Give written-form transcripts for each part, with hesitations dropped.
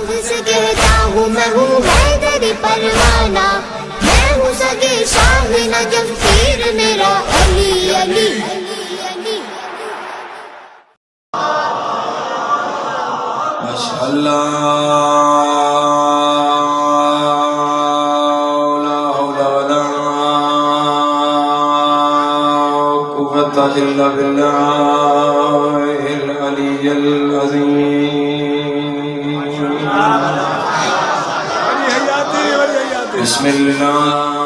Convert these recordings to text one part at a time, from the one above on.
فخر سے کہتا ہوں میں ہوں حیدری پروانہ، میں ہوں سگے شاہ نجف پیر میرا علی علی۔ ماشاءاللہ لا حول ولا قوة إلا بالله العلي العظيم۔ بسم اللہ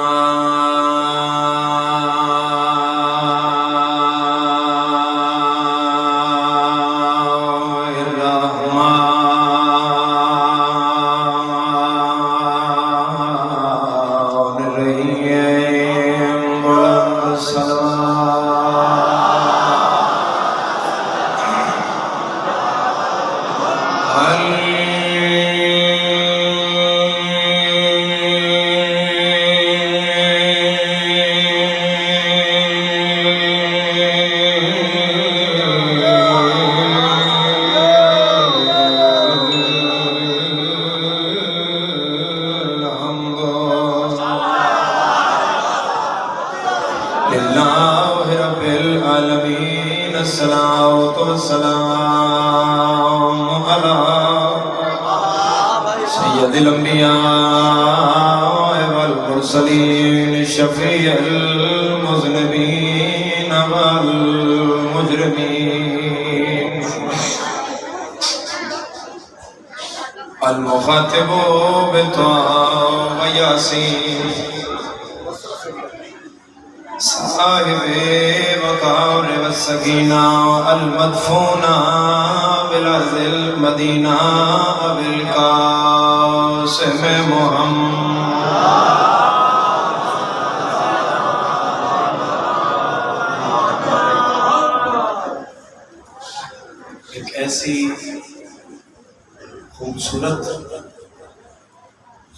الصلاة والسلام على سيد الأنبياء والمرسلين شفيع المذنبين والمجرمين المخاطب بطه وياسين صاحب وقار والسکینہ المدفونہ بالارض المدینہ بالقاسم محمد۔ ایک ایسی خوبصورت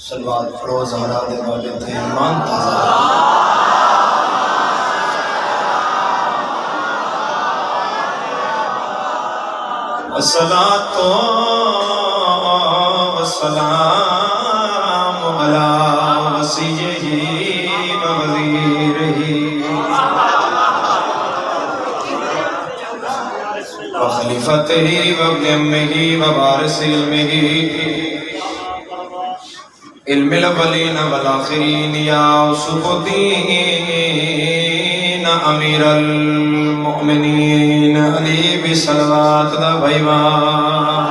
صلوات پڑھو زہرا دے والے تھے ایمان تازہ۔ الصلاة والسلام على وصيه ووزيره وخليفته وابن أمه ووارث علمه علم الأولين والآخرين يا صف الدين أمير المؤمنين علی بصلوات دا بھائیوان۔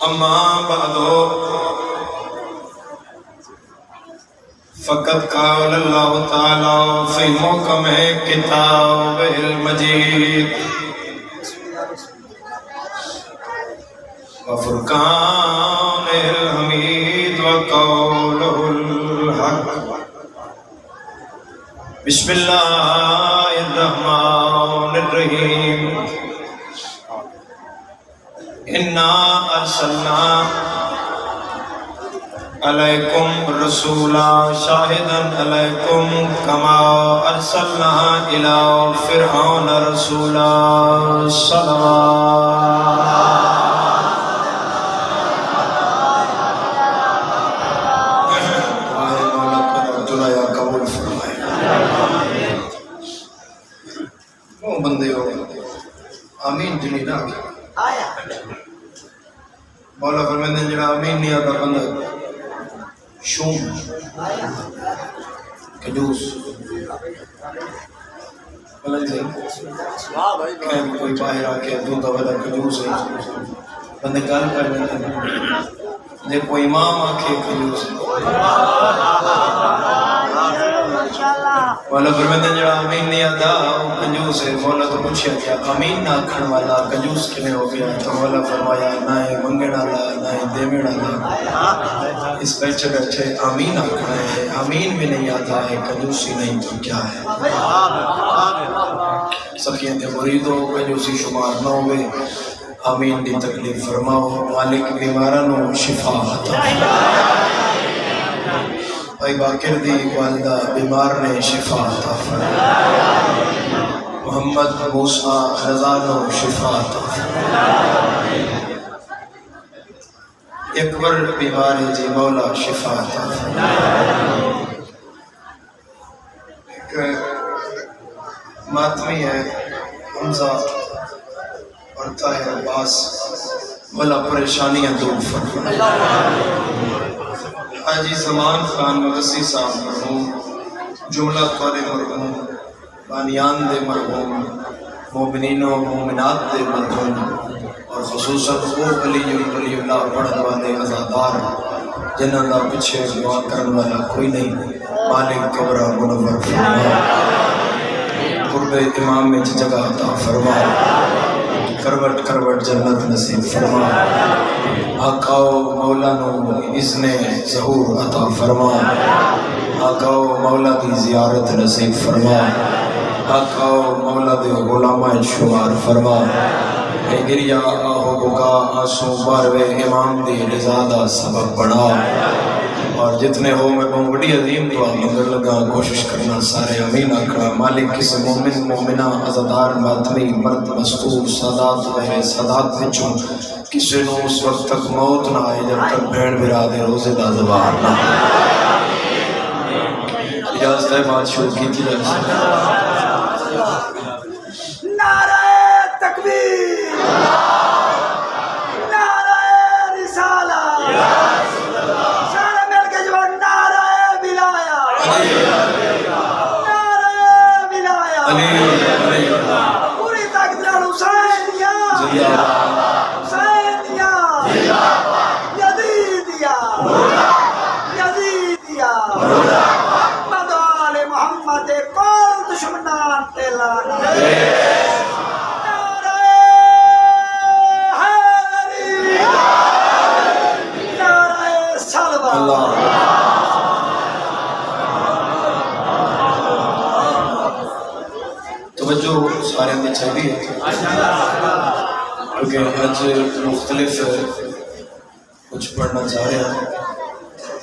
اما بعدو فقط قال اللہ تعالی فی محکم کتاب المجید وفرقان الحمید وقوله الحق۔ بسم اللہ الرحمن الرحیم۔ انا ارسلنا علیکم رسولا شاہدا علیکم کما ارسلنا الی فرعون رسولا صلوات۔ بندے ہو آمین جنی نہ مولا فرمیندے جڑا آمین نہیں آتا بندہ شوم کنجوس کوئی باہر آ کے دودھا والا کنجوس ہے بندے گل کر لیتے ہیں جے کوئی امام آ کے کنجوس ہے مولا فرمیندے جڑا آمین نہیں آتا وہ کنجوس ہے۔ مولا تو پوچھا کیا آمین نہ آکھن والا کنجوس کنے ہو گیا؟ تو مولا فرمایا نہ ہی منگن والا نہ ہی دیوین والا، اس بیچے بیٹھے آمین آکھنا ہے، آمین بھی نہیں آتا ہے کنجوسی نہیں تو کیا ہے؟ سکین دے مریدوں کنجوسی شمار نہ ہوئے، آمین دی تکلیف فرماؤ، مالک بیمارانوں شفا عطا بھائی باقر دی والدہ بیمار نے شفا عطا فرماؤ۔ محمد موسیٰ رضا و شفا عطا فرما اکبر بیماری جی مولا شفا عطا فرما ایک ماتمی ہے حمزہ اور طاہر عباس مولا پریشانیاں دور فرما حاجی زمان خان مغسی صاحب مرحوم جملہ طور مرحوم بانیان دے مرحوم مومنین و مومنات دے مرحوم اور خصوصاً وہ ولی اللہ پڑھن والے عزادار جنہاں دا پچھے دعا کرن والا کوئی نہیں مالک کبرا منور فرما قرب امام میں جگہ عطا فرما کروٹ کروٹ جنت نصیب فرما آقاو مولا نو اذن ظہور عطا فرما آقاو مولا دی زیارت نصیب فرما آقاو مولا دی غلامہ شمار فرما اے گریا آہو بکا آنسو باروے امام دی رضا دا سبب بنا اور جتنے ہو میں بہت بڑی عظیم دعا مگر لگا کوشش کرنا سارے امین آکڑا مالک کس مومن مومنہ عزدار ماتمی مرد مستور سادات وہرے سادات وچوں کسی نو اس وقت تک موت نہ آئے جب تک بھیڑ برادے روزے دا زبار نہ اجازت ہے بات شروع کی تھی نعرہ تکبیر نعرہ رسالہ سارے مل کے جو نعرہ ولایت نعرہ ولایت پوری طاقت حسینیہ حسینیہ یزیدیہ یزیدیہ محمد آل محمد کل دشمنان تیلان توجہ سارے اندر چاہیے کیونکہ آج مختلف کچھ پڑھنا چاہ رہے ہیں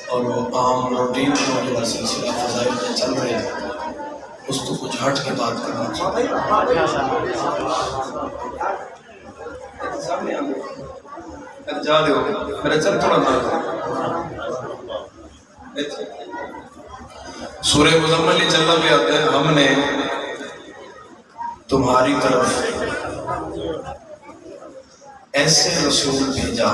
اور عام روٹین میں جو سلسلہ فضائل میں چل رہے ہیں اس کو کچھ ہٹ کے بات کرنا چاہیے جا دے ہو میرے چل تھوڑا تھا سورہ مزمل ہی چلنا بھی آتا ہے ہم نے تمہاری طرف ایسے رسول بھیجا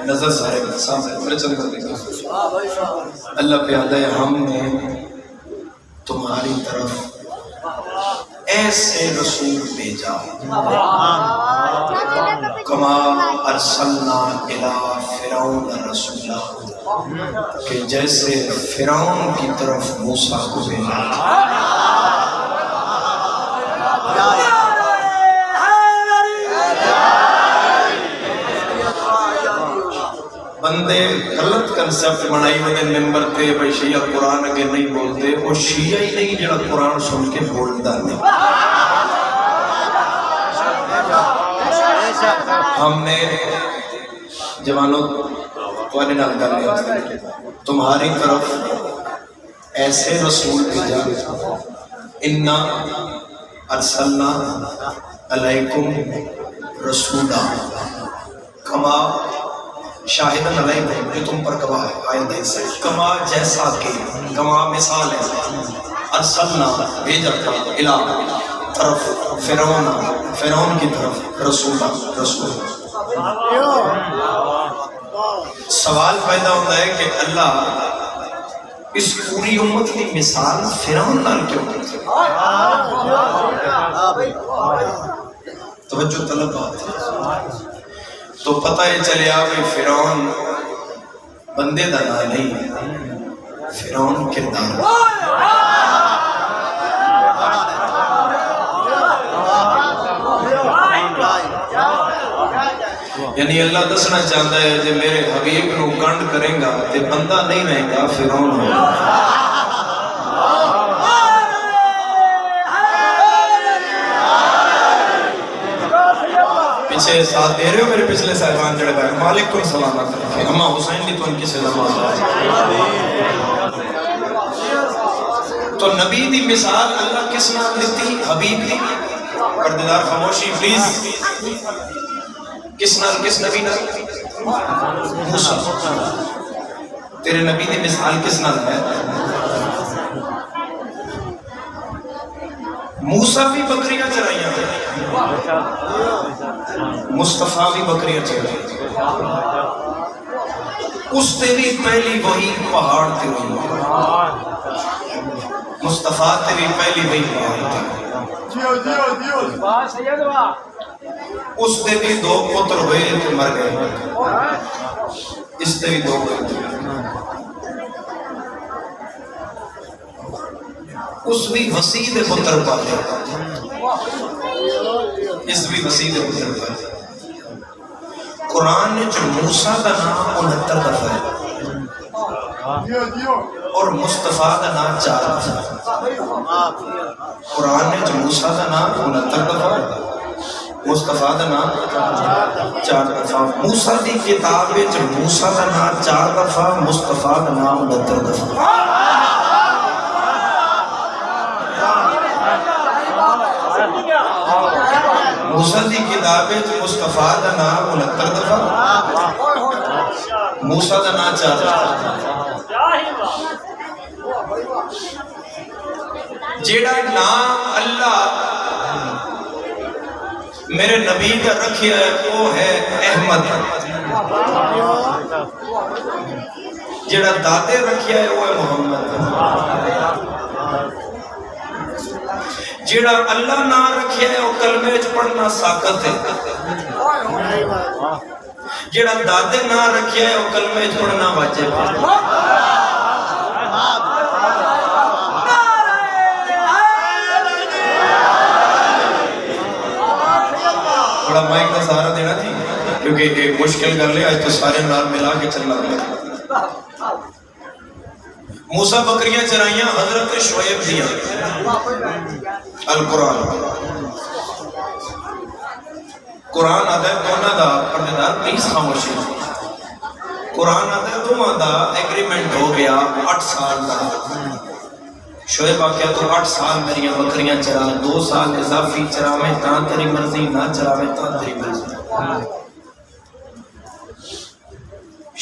نظر سارے سامنے میرے چل کر دیکھا اللہ پیادہ ہے ہم نے تمہاری طرف ایسے رسول بھیجا کما ارسلنا الی فرعون رسولا کہ جیسے فرعون کی طرف موسیٰ کو بھیجا بندے غلط کنسپٹ بنائی ہوئے ممبر پہ بھائی شیعہ قرآن اگر نہیں بولتے وہ شیعہ ہی نہیں جڑا قرآن سن کے بولتا نہیں ہم نے جوانوں تمہارے نال کر لیا تمہاری طرف ایسے رسول بھیجا انا ارسلنا علیکم رسولا کما شاہدن علیکم جو تم پر گواہ ہے آئندہ سے کما جیسا کہ کما مثال ہے ارسلنا بھیجا تھا الہ طرف فرعون کی طرف رسول سوال پیدا ہوتا ہے کہ اللہ اس پوری امت کی مثال فرعون نال کیوں کرتے توجہ طلب بات ہے تو پتہ یہ چلے آگے فرعون بندے دا نام نہیں فرعون کردار یعنی اللہ دسنا چاہتا ہے کہ میرے حبیب نو گنڈ کریں گا تے بندہ نہیں رہے گا فرعون ہوگا پیچھے ساتھ دے رہے ہو میرے پچھلے صاحبان جڑے بھائی مالک کو سلامت رکھے اما حسین بھی تو ان کی سلامت تو نبی دی مثال اللہ کس نال دیتی؟ حبیب دی پردیدار خاموشی پلیز کس نال کس نبی نال؟ موسیٰ تیرے نبی دی مثال کس نال ہے؟ موسیٰ بھی بکریاں چرائیاں مصطفیٰ بھی بکریاں چرائیاں اس تیری پہلی وہی پہاڑ تے ہوئی مصطفیٰ تیری پہلی وہی پہاڑ تے اس دے بھی دو پتر ہوئے تے مر گئے اس دے بھی دو پتر اس بھی وسیع دے پتر پاتے اس بھی وسیع دے پتر پاتے قرآن نے جو موسیٰ کا نام 69 دفعہ ہے اور مصطفیٰ کا نام 4 دفعہ ہے قرآن نے جو موسیٰ کا نام 69 دفعہ ہے مصطفیٰ کا نام 4 دفعہ موسیٰ دی کتاب ہے جو موسیٰ کا نام 4 دفعہ مصطفیٰ کا نام 69 دفعہ موسیٰ دی کتاب ہے جو مصطفیٰ دا نام 69 دفعہ موسیٰ دا نام 4 دفعہ جیڑا نام اللہ میرے نبی کا رکھیا ہے وہ ہے احمد جیڑا دادے رکھیا ہے وہ ہے محمد جیڑا اللہ نہ رکھیا ہے وہ کلمے وچ پڑھنا ساقت ہے جیڑا دادے نہ رکھیا ہے وہ کلمے وچ پڑھنا واجب ہے تھوڑا مائک کا سہارا دینا جی کیونکہ ایک مشکل کر لے آج تو سارے نال ملا کے چلنا پڑے موسیٰ بکریاں چرائیاں حضرت شعیب دیا القرآن قرآن آتا ہے دونہ دا پردیدار پلیز خاموشی قرآن آتا ہے دونہ دا ایگریمنٹ ہو گیا 8 سال دا شعیب آکیا تو 8 سال میری بکریاں چرا 2 سال اضافی چرا میں تاں تیری مرضی نہ چرا میں تاں تیری مرضی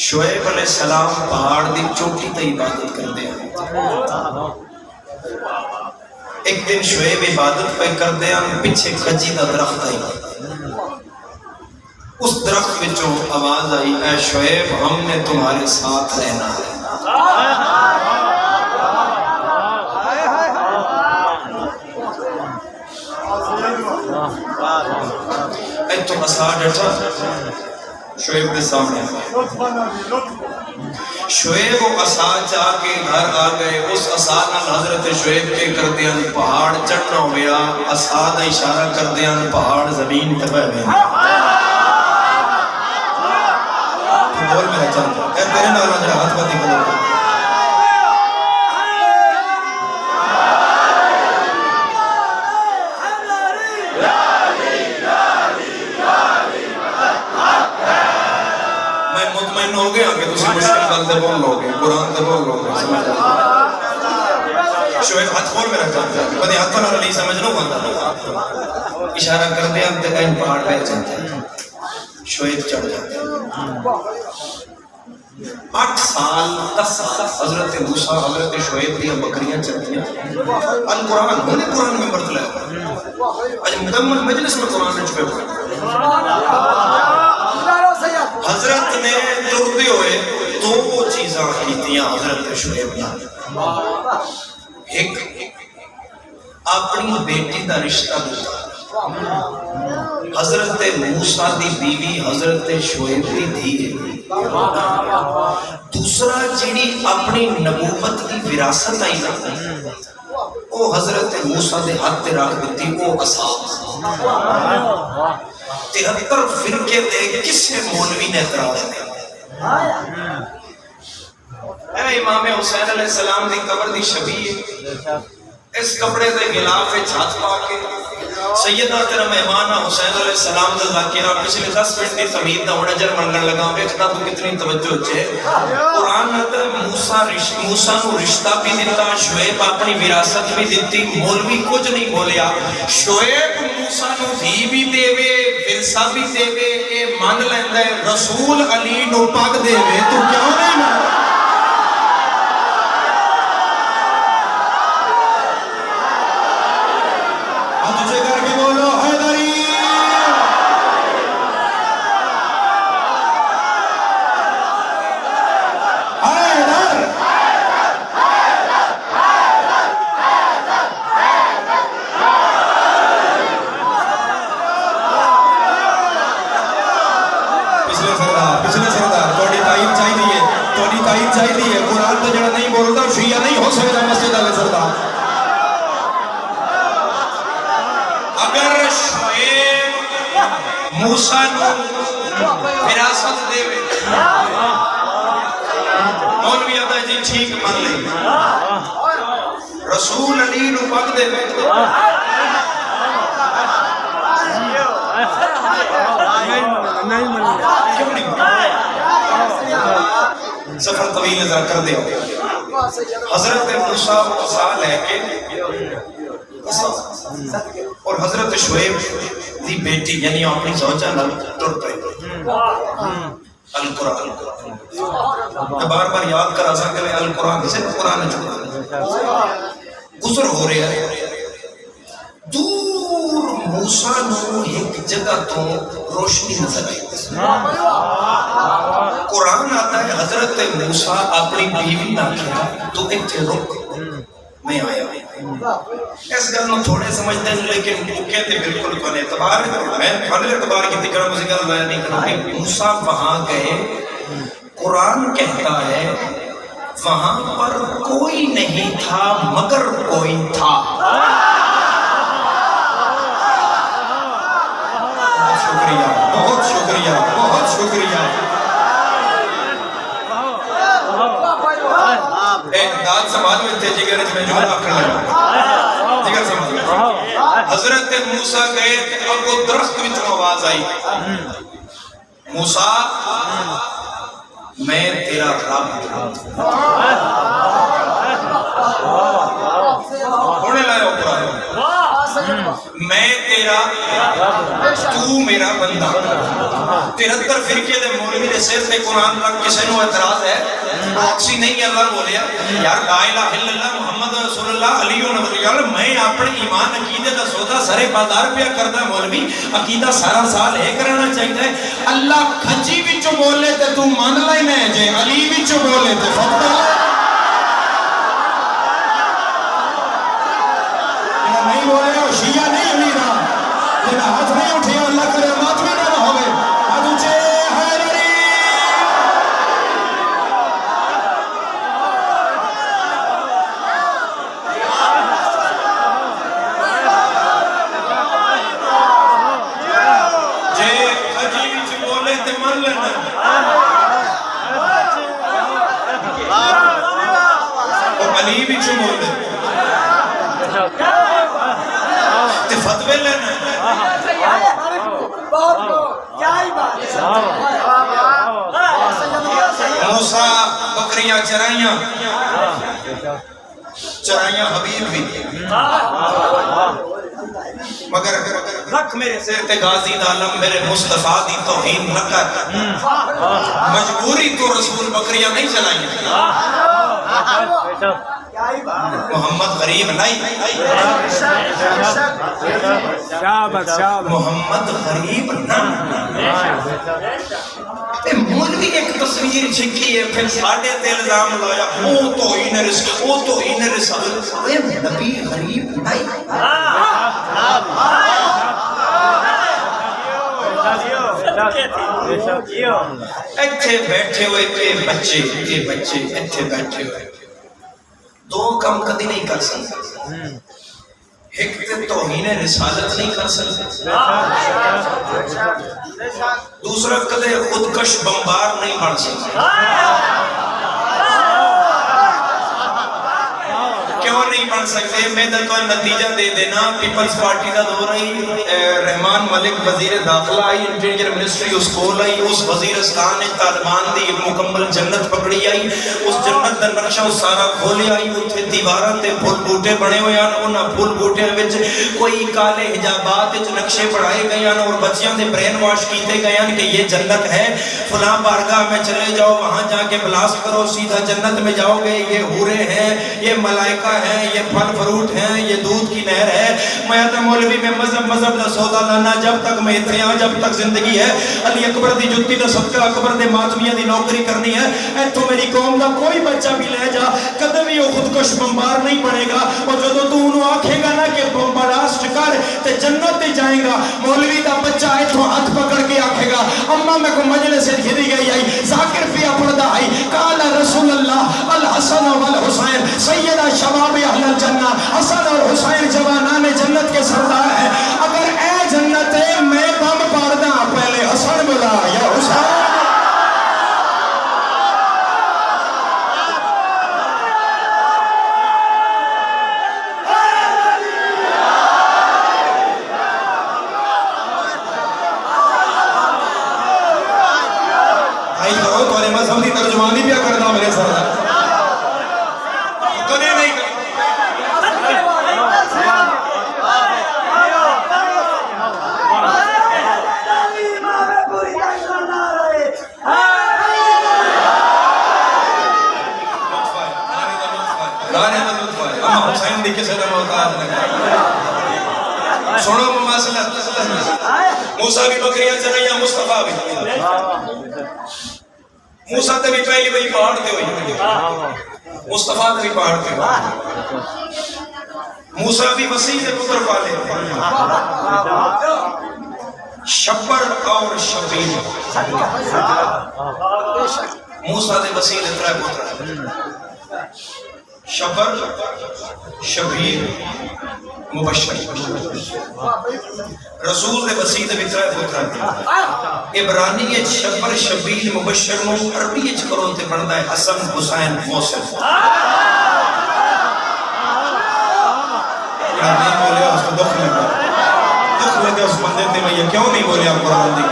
شعیب علیہ السلام پہاڑ دی چوٹی تے عبادت کر دیا ایک دن شعیب عبادت پہ کر دیا پیچھے کجی دا درخت آئی اس درخت وچوں آواز آئی اے شعیب ہم نے تمہارے ساتھ رہنا ہے اے تو مسا ڈٹا شعیب کے سامنے شعیب و عصا چاہ کے گھر آ گئے اس عصا نال حضرت شعیب کے کر دیاں پہاڑ چڑھنا ہو گیا عصا دا اشارہ کر دیاں پہاڑ زمین تبہ گئے بول میرا چاہتا اے تیرے نال جڑا ہاتھ پتی کرو ہو گیا کہ تسی مشکل گل تے بول لو گے قرآن تے بول لو گے سمجھ شعیب ہاتھ کھول میرا چاہتا ہے پتہ ہاتھ نال نہیں سمجھ لو بندہ اشارہ کر دیا تے این پہاڑ پہ چلتا ہے شعیب چڑھ جاتا ہے 8 سال 10 سال حضرت موسیٰ حضرت شعیب کی بکریاں چلتی ہیں القرآن ہونے قرآن میں برت لیا آج مکمل مجلس میں قرآن نے چھپے ہوئے حضرت نے دردے ہوئے 2 چیزاں کیتیاں حضرت شعیب نے ایک اپنی بیٹی دا رشتہ دیا حضرت موسیٰ دی بیوی حضرت شعیب دی دھی دوسرا جیڑی اپنی نبوت کی وراثت آئی نا وہ حضرت موسیٰ دے ہاتھ تے رکھ دیتی وہ عصا 73 فرقے دے کسے مولوی نے اعتراض نہیں اے امام حسین علیہ السلام دی قبر دی شبیہ اس کپڑے دے غلاف ہاتھ پا کے سیدہ تیرا مہمانہ حسین علیہ السلام دا ذاکرہ پچھلے 10 منٹ دی تمہید دا ہن اجر منگن لگا ویکھنا تو کتنی توجہ چے قرآن نے موسیٰ نو رشتہ بھی دیتا شعیب اپنی وراثت بھی دیتی مولوی کچھ نہیں بولیا شعیب موسیٰ نو دھی بھی دے وے ورثہ بھی دے وے اے مان لیندا ہے رسول علی نو پاک دے وے تو کیوں نہیں مان چاہیے قرآن تو جڑا نہیں بولتا شیعہ نہیں ہو سکتا مسجد والے سردار اگر شعیب موسیٰ نو وراثت دے وے مولوی آدھا جی ٹھیک مان لیں رسول علی نو پاک دے وے سفر طویل نظر کر دے حضرت موسیٰ عصا لے کے اور حضرت شعیب دی بیٹی یعنی اپنی زوجہ نال ٹر پئے القرآن میں بار بار یاد کر آسا کہ القرآن صرف قرآن چکا گزر ہو رہے ہیں دور موسیٰ نو ایک جگہ تو روشنی نظر آئی قرآن آتا ہے حضرت موسیٰ اپنی بیوی نہ کیا تو اتھے رک میں آیا اس گل نو تھوڑے سمجھتے ہیں لیکن کہتے بالکل کون اعتبار ہے میں پھڑے اعتبار کی تکڑا مجھے گل ضائع نہیں کروں کہ موسیٰ وہاں گئے قرآن کہتا ہے وہاں پر کوئی نہیں تھا مگر کوئی تھا بہت شکریہ بہت شکریہ داد سماج میں تھے جگر میں جو آخر لگا جگر سماج میں حضرت موسیٰ گئے اب وہ درخت میں جو آواز آئی موسیٰ میں تیرا رب ہونے لائے اوپر میں تیرا تو میرا بندہ 73 فرقے دے مولوی دے سر تے قرآن تک کسی نو اعتراض ہے باکسی نہیں اللہ بولیا یار لا الہ الا اللہ محمد رسول اللہ علی و نبی میں اپنے ایمان عقیدے دا سودا سارے بازار پہ کردا مولوی عقیدہ سارا سال ہے کرنا چاہیے اللہ کھجی وچوں بولے تے تو مان لینا ہے جے علی وچوں بولے تے فتح نہیں بولے ہو شیعہ نہیں امیرہ جنہا ہاتھ نہیں اٹھے اللہ کرے ماتمی نہ ہوئے آج اچھے حیدری جے عجیب سے بولے تے مان لینا اور علی بھی چھو بولے فتوے لینا موسیٰ بکریاں چرائیاں حبیب بھی مگر رکھ میرے سے تے غازی عالم میرے مصطفیٰ دی توہین نہ کر مجبوری تو رسول بکریاں نہیں چلائیں محمد غریب نہیں محمد غریب نہیں مولوی ایک تصویر چھکی ہے پھر ساڑھے تے الزام لایا وہ توہین رسالت نبی غریب نہیں ایتھے بیٹھے ہوئے کے بچے ایتھے بیٹھے ہوئے دو کم کدی نہیں کر سکتے ایک تے توہین رسالت نہیں کر سکتے دوسرا کدے خودکش بمبار نہیں بن سکتے کیوں نہیں پڑھ سکتے؟ میں تو نتیجہ دے دینا، پیپلز پارٹی کا دور آئی، رحمان ملک وزیر داخلہ آئی، انٹیریئر منسٹری اس کول آئی، اس وزیرستان نے طالبان دی ایک مکمل جنت پکڑی آئی، اس جنت دا نقشہ اس سارا کھولے آئی، اتھے دیواراں تے پھول بوٹے بنے ہوئے ہیں، انہاں پھول بوٹے وچ کوئی کالے حجابات وچ نقشے پڑھائے گئے ہیں اور بچیاں دے برین واش کیتے گئے ہیں کہ یہ جنت ہے، فلاں بارگاہ میں چلے جاؤ، وہاں جا کے بلاسٹ کرو، سیدھا جنت میں جاؤ گے، یہ حورے ہیں، یہ ملائکہ ہیں، یہ پھل فروٹ ہیں، یہ دودھ کی نہر ہے۔ میں آتا مولوی میں مذہب دا سودا لانا، جب تک میں اتنے ہاں، جب تک زندگی ہے، علی اکبر دی جتی دا صدقہ اکبر دے ماتمیاں دی نوکری کرنی ہے۔ اے تو میری قوم دا کوئی بچہ بھی لے جا، کدے بھی وہ خودکش بمبار نہیں پڑے گا، اور جدو تو انہوں آکھے گا نا کہ بمباراسٹ کر تے جنت تے جائیں گا، مولوی دا بچہ ہے تو ہاتھ پکڑ کے آکھے گا اماں میں کو مجلس سے گھری گئی آئی، ذاکر فی اپڑا آئی، قال رسول اللہ الحسن والحسین سیدہ شباب اہل الجنہ، حسن اور حسین جوانان جنت کے سردار ہیں۔ اگر اے جنت ہے میں بم پاردہ، پہلے حسن بلا یا حسین۔ آئی کرو تو مذہب دی ترجمانی پیا کرنا میرے ساتھ کدے نہیں حسین دیکھے سے محتاج نہیں سنو مسئلہ موسیٰ بھی بکریاں چرائیاں مصطفیٰ بھی موسیٰ تے بھی پہلی بھئی پہاڑ تے ہوئی، مصطفیٰ تے بھی پہاڑ تے ہوئی، موسیٰ بھی وسیع تے پتر پالے، شبر اور شبیر، موسیٰ تے وسیع تے ترائے پتر، شبر شبیر مبشر، رسول دے وسیع دے وطرہ پتر، عبرانی شبر شبیر مبشر نو عربی کرون تے بڑھتا ہے حسن حسین محسن۔ یاد نہیں بولے اس کو دکھ لگا اس بندے تے میں یہ کیوں نہیں بولے آپ قرآن دی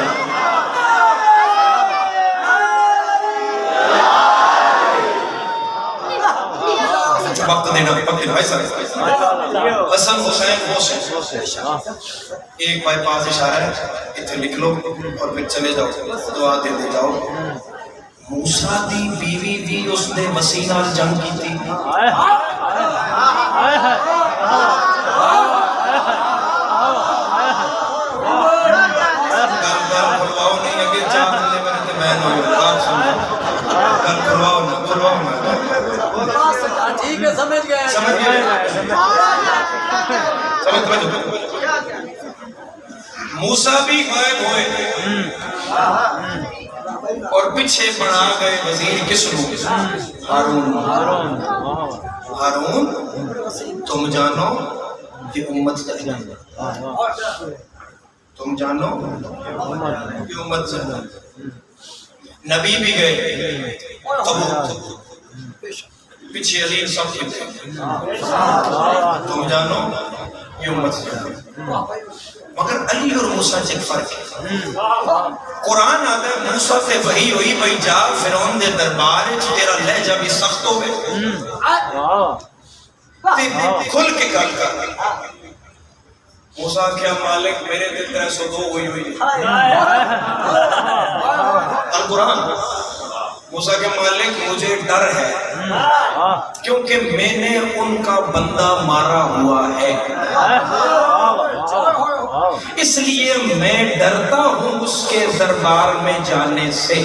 وقت دینا پکے بھائی صاحب حسن حسین محسن ایک بائی پاس اشارہ ہے اتنے لکھ لو اور پھر چلے جاؤ دعا دے دے جاؤ۔ موسیٰ دی بیوی دی اس نے مسیح نال جنگ کی تھی، گل کھلواؤ نہیں اگے چاہ دلے میں نے بہن ہوئی آپ سنو گل کھلواؤ نا ٹھیک ہے سمجھ گئے موسیٰ بھی غائب ہوئے اور پیچھے بنا گئے وزیر کس رو؟ ہارون۔ ہارون تم جانو یہ امت جائے، تم جانو یہ امت جائے، نبی بھی گئے تبوک پیچھے علی سب کے تھے، تم جانو یہ امت جائے، مگر علی اور موسیٰ سے فرق ہے۔ قرآن آتا ہے موسیٰ سے وحی ہوئی بھئی جا فرعون دے دربار تیرا لہجہ بھی سخت ہو گئے کھل کے گل کر۔ موسیٰ کیا مالک میرے دل 302 ہوئی القرآن، موسیٰ کے مالک مجھے ڈر ہے کیونکہ میں نے ان کا بندہ مارا ہوا ہے، اس لیے میں ڈرتا ہوں اس کے دربار میں جانے سے۔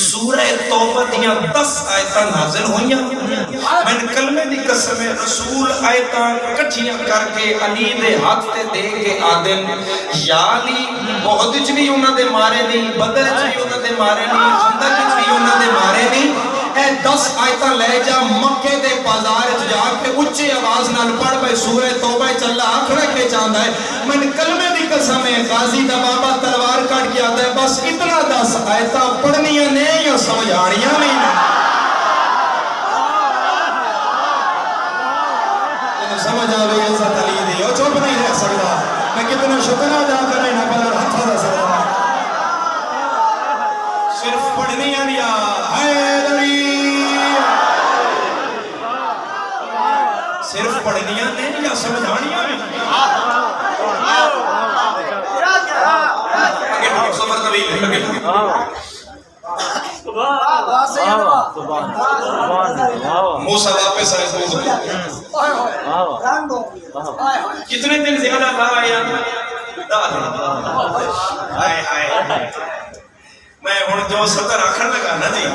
سورہ توبہ دیاں 10 آیتاں نازل ہوئیاں، میں نے کلمے دی قسم رسول آیتاں کٹھیاں کر کے علی دے ہاتھ تے دے کے آدم یا علی بہت اچھ بھی انہاں دے مارے نہیں، بدر اچھ بھی انہاں دے مارے نہیں، خندق اچھ بھی انہاں دے مارے نہیں۔ اے 10 آیتاں لے جا مکے دے بازار جا کے اچھی آواز نال پڑھ بھائی سورہ توبہ چلا آکھڑے کے چاندہ ہے۔ میں نے کلمے دی قسم ہے غازی دا بابا تلوار کٹ کے آتا ہے بس اتنا 10 آیتاں پڑھنیاں نہیں یا سمجھانیاں نہیں۔ سمجھ آ گئی عزت علی دی او چپ نہیں رہ سکتا میں کتنا شکر ادا کرے نہ بلا ہاتھ دا سکتا صرف پڑھنی دیا حیدری صرف پڑھنیاں نے یا سمجھانیاں نے سفر طویل ہے موسیٰ واپس آئے کتنے دن زیادہ رہا یا میں ہن جو ستر آکھن لگا نا جی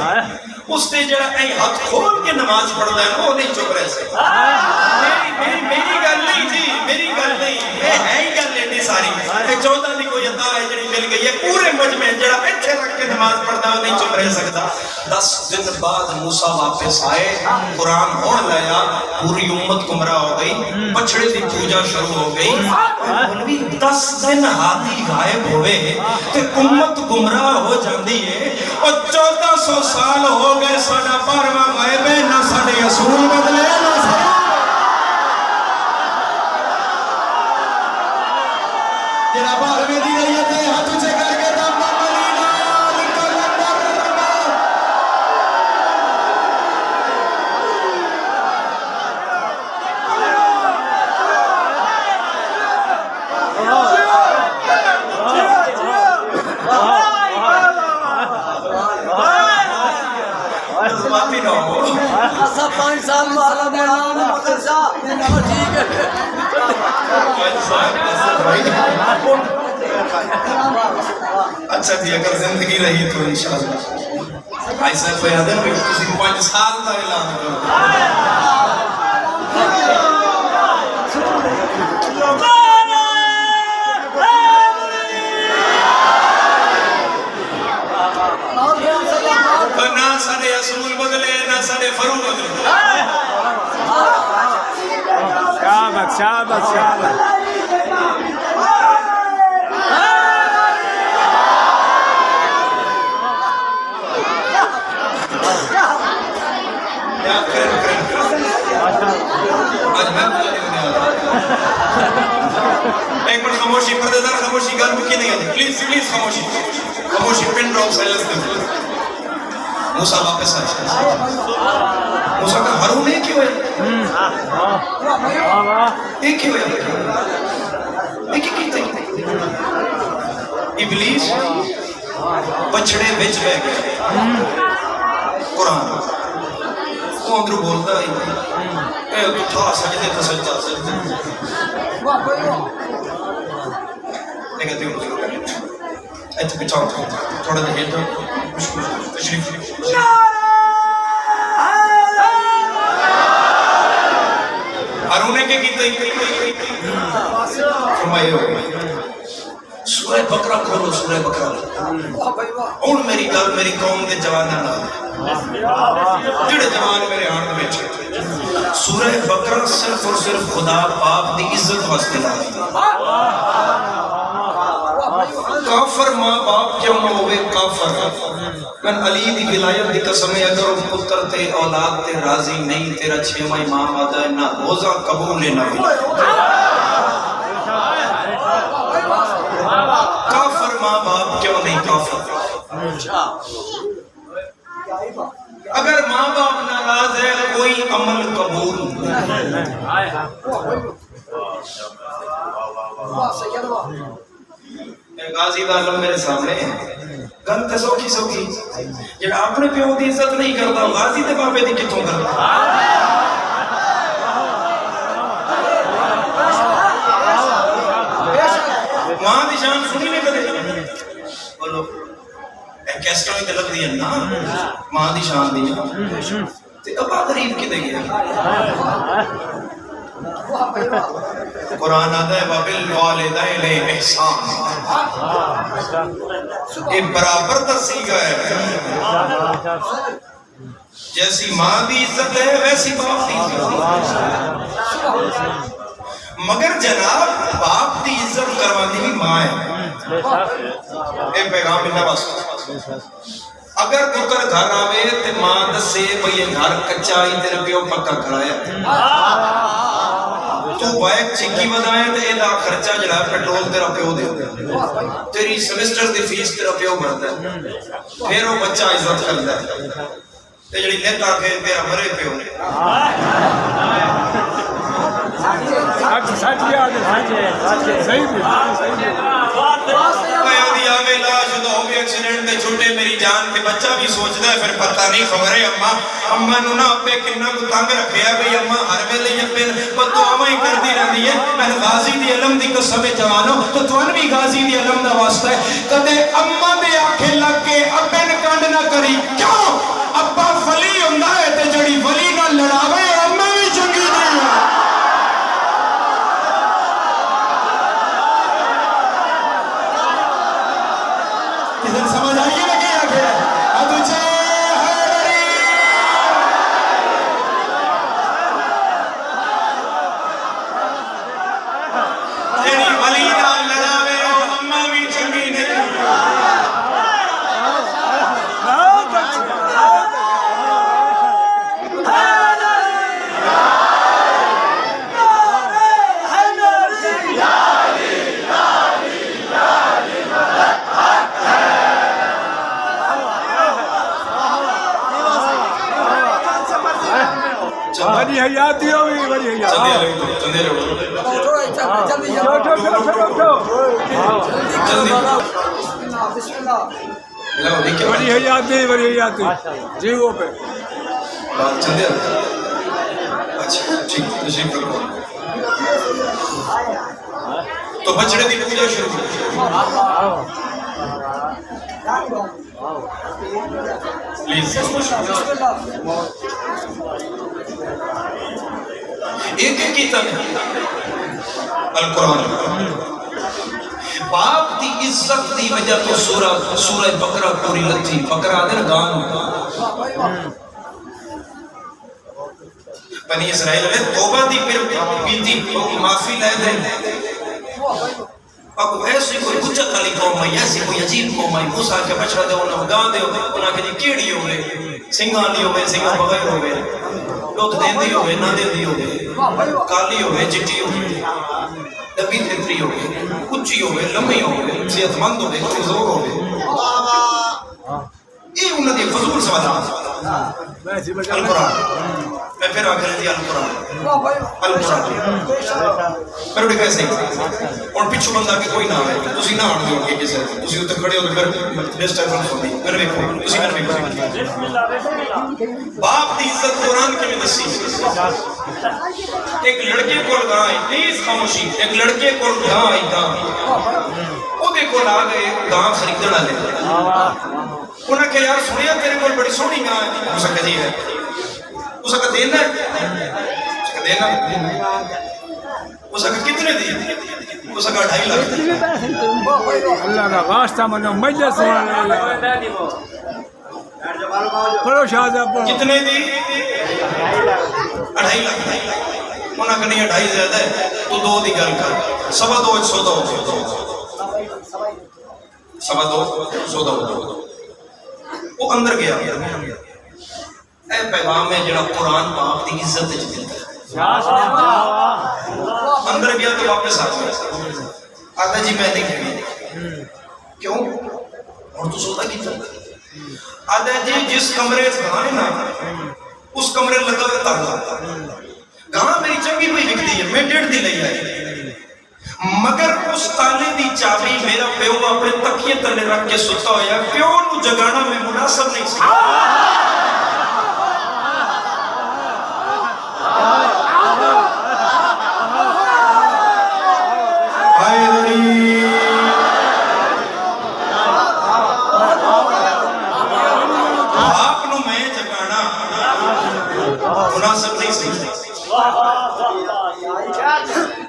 اس نے جڑا اے ہاتھ کھول کے نماز پڑھدا ہے وہ نہیں چپ رہ سکتا میری گل نہیں جی میری گل نہیں یہ ہے ہی گل ایڈی ساری 14 دی کوئی عطا ہے جڑی مل گئی ہے پورے مجمع جڑا ایتھے رکھ کے نماز پڑھدا وہ نہیں چپ رہ سکتا 10 دن بعد موسیٰ واپس آئے قرآن ہون لایا پوری امت گمراہ ہو گئی بچڑے دی پوجا شروع ہو گئی 10 دن ہاتھی غائب ہوئے تے امت گمراہ ہو جاندی ہے اور 1400 سال ہو گئے ساڈا 12واں غائب ہے نہ ساڈے اصول بدلے نہ جڑا 12ویں دی رہی ہے ہاتھ اونچے کر کے دم ملینا کلندر معافی نہ ہو ایسا 5 سال والا مولانا مدرسہ ٹھیک ہے اچھا جی اگر زندگی رہی تو انشاءاللہ ایسا کوئی آدھے میں کسی 5 سال کا اعلان کرو نہ سارے اصول بدلے نہ سارے فروغ بدلے شابت شابت شابت ایک منٹ خاموشی پردے دار خاموشی گل مکی نہیں ہے پلیز پلیز خاموشی خاموشی پن ڈراپ سائلنس دے موسیٰ واپس آئے موسیٰ کا ہارون ایک ہی ہوئے ایک ہی ہوئے ایک ہی کیتے ابلیس بچڑے بچ بے گئے قرآن وہ اندر بولتا ہے اے تو تھا سجدے تو سجدہ سجدے نگاتی ہوں ایتھ بچاؤ تھوڑا دے ہیل تشریف ہارونے کے کیتے فرمائے ہو سورہ بقرہ کھولو سورہ بقرہ اون میری گل میری قوم دے جواناں نال جڑے جوان میرے آن وچ سورہ بقرہ صرف اور صرف خدا پاک دی عزت واسطے لائی کافر ماں باپ کیوں نہ ہوئے کافر من علی دی ولایت دی قسم ہے اگر پتر تے اولاد تے راضی نہیں تیرا 6واں امام آتا ہے نہ روزہ قبول نہ کافر ماں باپ کیوں نہیں کافر اگر ماں باپ ناراض ہے کوئی عمل قبول غازی دا علم میرے سامنے ہے گل تے سوکھی سوکھی جڑا اپنے پیو دی عزت نہیں کرتا غازی تے بابے دی کتوں کرتا ماں دی شان سنی نے کدے بولو کیسے ہوئی لگ دی ہے نا ماں دی شان دی تے ابا غریب کدے گیا قرآن آتا ہے وَبِالْوَالِدَيْنِ احسان یہ برابر تسیغہ ہے جیسی ماں دی عزت ہے ویسی باپ دی عزت مگر جناب باپ دی عزت کرواتی بھی ماں ہے ایک پیغام ملنا بس اگر پتر گھر آوے تے ماں دسے بھئی یہ گھر کچا ہی تیرے پیو پکا کرایا چکی بدائے تو یہ خرچہ جڑا پیٹرول تیرا پیو دے تیری سیمسٹر دی فیس تیرا پیو بھرتا ہے پھر وہ بچہ عزت کرتا ہے تے جڑی نیت آ کے تیرا مرے پیو سچ یاد ہے صحیح ایکسیڈنٹ دے چھوٹے میری جان کے بچہ بھی سوچتا ہے پھر پتہ نہیں خبر ہے اماں نو نا اپے کتنا کو تنگ رکھیا بھئی اماں ہر ویلے اپے بددعاواں ہی کردی رہندی ہے میں غازی دی علم دی قسم جوانو تو تون بھی غازی دی علم دا واسطہ ہے کدے اماں دے آنکھیں لگ کے اپے کنڈ نہ کری کیوں ابا ولی ہوندا ہے تے جڑی ولی نال لڑاوے اماں بھی چنگی نہیں ہے سمجھ آئیے لگے آگے ادوچے حیدری تیری ولی نال لڑاوے اماں بھی چنگی نہیں بڑی حیاتی ہوئی بڑی حیاتی چندے لوگ جلدی بڑی حیاتی بڑی حیاتی جی وہ پہ چندے اچھا ٹھیک تشریف رکھو تو بچڑے دی پوجا شروع پلیز ایک کتاب القرآن باپ دی عزت دی وجہ تو سورہ بقرہ پوری لتھی بقرہ دن گان بنی اسرائیل نے توبہ دی پھر بیتی معافی لے دیں اب ایسی کوئی کچھ علی قوم ہے ایسی کوئی عجیب قوم ہے موسیٰ کے بچڑا دے انہوں گاں دے انہوں کہ جی کیڑی ہوئے سنگھان دی ہوئے سنگھان بغیر ہوئے لوت دین دی ہوئے نہ دین دی ہوئے کالی ہوئے جٹی ہوئے دبی تھتری ہوئے کچھی ہوئے لمبی ہوئے صحت مند ہوئے کمزور ہوئے یہ انہوں نے فضول سوالات القرآن میں پھر آخر دیا القرآن پھر اٹھے کیسے اور پچھو بندہ کہ کوئی نہ آئے تسی نہ آنے دیں گے کسے تسی اتنے کھڑے ہو پھر نیس ٹائم فرنس ہوندی پھر ویکھو تسی میں ویکھو باپ دی عزت قرآن کے میں دسی ایک لڑکے کو گاں آئی پلیز خاموشی ایک لڑکے کو گاں آئی گاں وہ دیکھو لا گئے گاں خریدنا لے انہیں کہ یار سنیا تیرے کو بڑی سونی گاں ہے اس کا جی ہے اس کا دینا ہے اس کا دینا اس کا کتنے دی اس کا 2.5 لاکھ اللہ کا واسطہ منو مجلس سوال پڑھو شاہزہ پڑھو کتنے دی 2.5 لاکھ انہیں کہ نہیں 2.5 زیادہ ہے تو 2 دی گل کر 2.25 سودا ہو 2.25 سودا ہو وہ اندر گیا اے پیغام ہے جڑا قرآن پاک دی عزت دیتا ہے اندر گیا تو واپس آ گیا آتا جی میں نہیں کہی کیوں اور تو سودا کی چلتا آتا جی جس کمرے گانے نا اس کمرے لگا ہوتا گانا میری چنگی ہوئی لکھتی ہے میں 1.5 دی لئی آئی مگر اس تالے دی چابی میرا پیو اپنے تکیے تلے رکھ کے ستا ہویا پیو نو جگانا میں مناسب نہیں سی آپ نو میں جگانا مناسب نہیں سی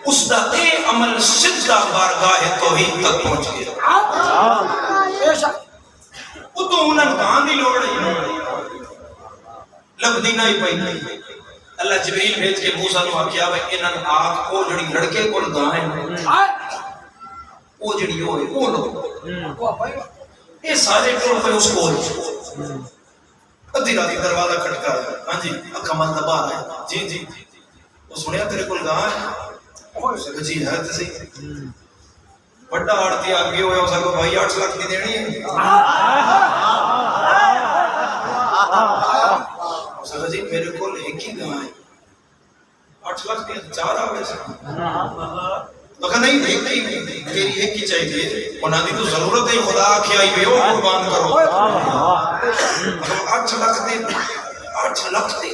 اس دا اے عمل سدھا بارگاہ توحید تک پہنچ گیا وہ تو انہوں کہاں دی لوڑ ہے لب دینا ہی پہی اللہ جبریل بھیج کے موسیٰ نو آکیا ہے انہوں آگ کو جڑی لڑکے کو لگائیں وہ جڑی ہوئے وہ لوگ یہ سارے ٹوڑ پہ اس کو ادھی راتی دروازہ کھٹکا ہے ہاں جی اکھا مند دبا ہے جی جی وہ سنیا تیرے کو لگائیں جی ہے تو صحیح بڑا آڑتی آگے ہویا اس کو بھائی 8 لاکھ دی دینی ہے جی میرے کو ایک ہی گاں ہے 8 لاکھ دی 4 آوے سے مگر نہیں تیری ایک ہی چاہیے انہاں دی تو ضرورت ہے خدا کی آئی ہوئی ہو قربان کرو 8 لاکھ دی 8 لاکھ دی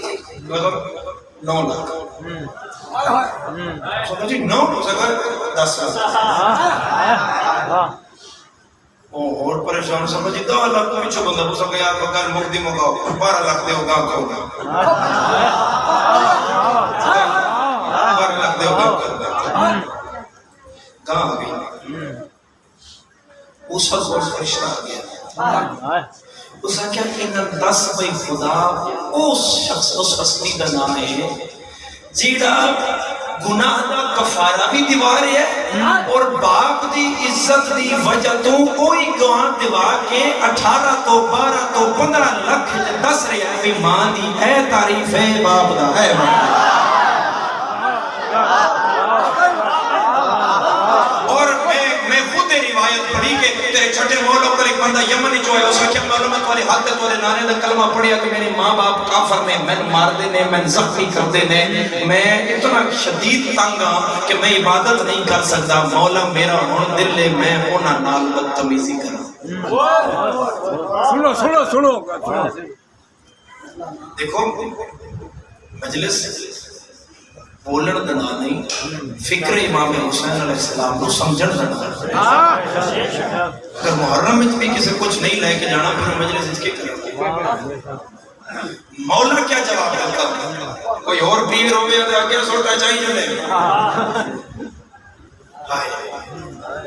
مگر 9 لاکھ جی 9 اگر 10 لاکھ اور پریشان سمجھی 10 لاکھ کو پیچھے بندہ پوچھا کہ آپ اگر مقدی مقاؤ 12 لاکھ دے ہوگا کہو گا 12 لاکھ دے ہوگا کہاں بھی اس وقت فرشتہ آ گیا اس نے کیا کہ 10 بھائی خدا اس شخص اس ہستی کا نام ہے جیڑا گناہ دا کفارہ بھی دیوار ہے اور باپ دی عزت دی وجہ تو کوئی گواہ دیوا کے 18 تو 12 تو 15 لاکھ 10 رہا ہے ماں دی ہے تعریف ہے باپ دا ہے اور میں خود روایت پڑھی کہ تیرے چھٹے مولوں پر ایک بندہ یمنی جو ہے اس نے کیا معلوم ہے تمہاری حالت تمہارے نانے دا کلمہ پڑھیا کہ میرے ماں باپ کافر نے میں مار دینے میں زخمی کر دینے میں اتنا شدید تنگ ہوں کہ میں عبادت نہیں کر سکتا مولا میرا ہون دل لے میں ہونا نال بدتمیزی کروں سنو دیکھو مجلس بولن دنا نہیں فکر امام حسین علیہ السلام کو سمجھن دنا اگر محرم میں بھی کسی کچھ نہیں لے کے جانا پھر مجلس اس کے کریں مولا کیا جواب دیتا کوئی اور پیر ہو گیا تو آگے سوٹا چاہیے لے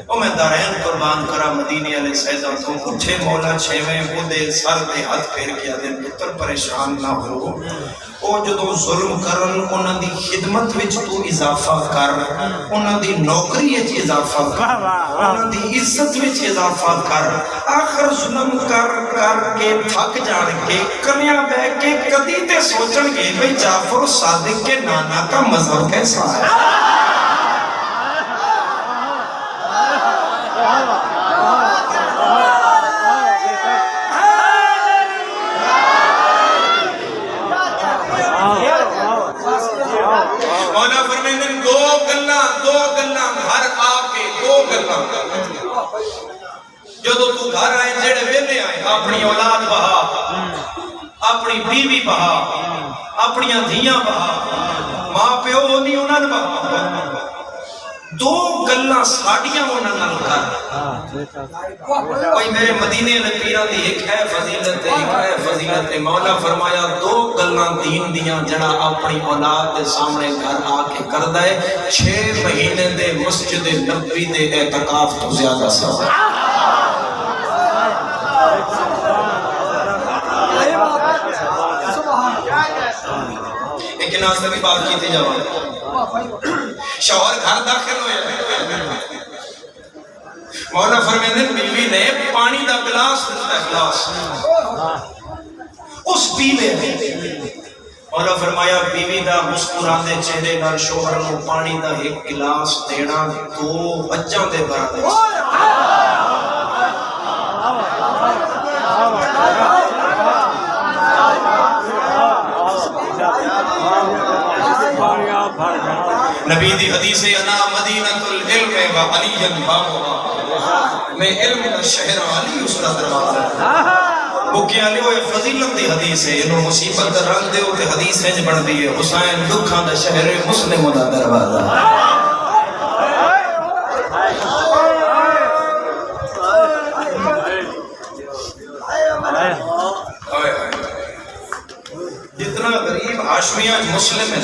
او میں دارین قربان کرا مدینی علیہ سیدہ تو اٹھے مولا چھویں وہ دے سر دے ہاتھ پھیر کیا دے پتر پریشان نہ ہو او جدو ظلم کرن انہاں دی خدمت وچ تو اضافہ کر انہاں دی نوکری وچ اضافہ کر انہاں دی عزت وچ اضافہ کر آخر ظلم کر کے تھک جان کے کنیا بہ کے کدی تے سوچن گے بھئی جعفر صادق کے نانا کا مذہب کیسا ہے مولا فرمائیں دو گلاں گھر آ کے دو گلاں جو تو گھر آئے جڑے ویلے آئے اپنی اولاد بہا اپنی بیوی بہا اپنی دھیاں بہا ماں پیو نہیں انہاں بہا دو گلاں ساڑیاں انہاں نال کر کوئی میرے مدینے دے پیراں دی ایک ہے فضیلت مولا فرمایا دو گلاں دین دیاں جڑا اپنی اولاد دے سامنے گھر آ کے کردا ہے 6 مہینے دے مسجد نبوی دے اعتکاف تو زیادہ ثواب ایک ناس بھی بات کی تھی جواب شوہر گھر داخل ہوئے مولا فرمائے بیوی نے پانی دا گلاس دیتا ہے گلاس اس پی لے مولا فرمایا بیوی دا مسکران دے چہرے نال شوہر نو پانی دا ایک گلاس دینا 2 حجاں دے برابر نبی دی حدیث انا مدینۃ العلم و علی بابها میں علم کا شہر علی اس کا دروازہ بکے علی ہوئے فضیلت دی حدیث ہے انہوں مصیبت رنگ دے ہوتے حدیث ہے جو بڑھ دی ہے حسین دکھاں دا شہر مسلم دا دروازہ جتنا غریب ہاشمیہ مسلم ہے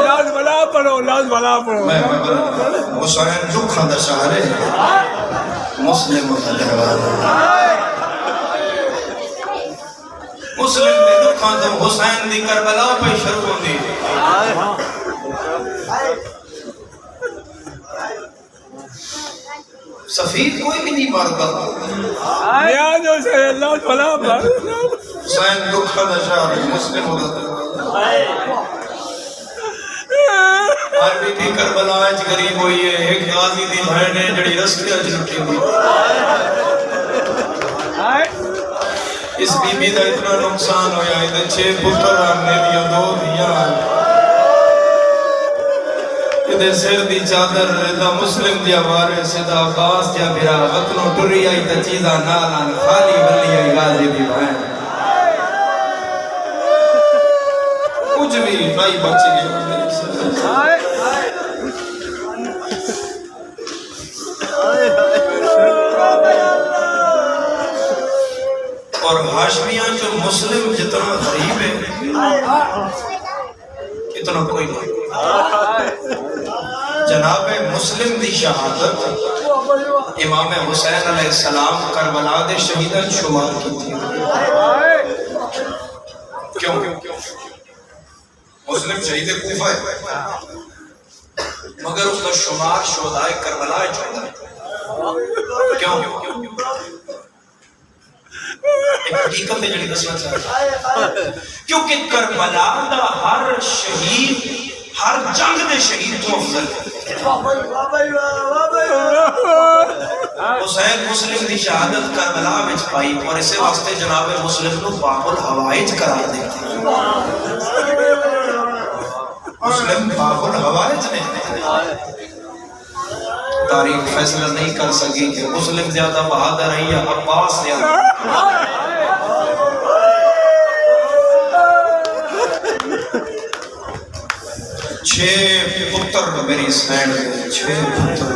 لاز بلا پڑھو حسین دکھاں دا شہر مسلم دا دروازہ مسلم دے دکھاں دا حسین دی کربلا پہ شروع ہوندی سفید کوئی بھی نہیں مارتا حسین دکھاں دا شہر مسلم دا دروازہ بی بی کربلا وچ غریب ہوئی ہے ایک غازی دی بہن ہے جڑی رستے وچ لٹی ہوئی اس بی بی دا اتنا نقصان ہویا ہے 6 پتر آنے دیا 2 دیا ادھے سر دی چادر دا مسلم دیا وارث دا عباس دیا بھرا وطنوں ٹری آئی تا چیزاں نالان خالی ولی آئی غازی دی بہن کچھ بھی نہیں بچ گیا اور ہاشمیاں جو مسلم جتنا غریب ہے اتنا کوئی نہیں جناب مسلم دی شہادت امام حسین علیہ السلام کربلا دے شہیدان شمار کی تھی کیوں مسلم شہید کوفہ ہے مگر اس کا شمار شہدائے کربلا چاہتا ہے کیوں ایک حقیقت ہے جڑی دسنا چاہتا ہے کیونکہ کربلا دا ہر شہید ہر جنگ دے شہید تو افضل ہے حسین مسلم دی شہادت کربلا وچ پائی اور اسے واسطے جناب مسلم کو باب الحوائج قرار دیتے ہیں مسلم باب الحوائج نے تاریخ فیصلہ نہیں کر سکی کہ مسلم زیادہ بہادر ہے یا عباس زیادہ 6 پتر میری سینڈ دے 6 پتر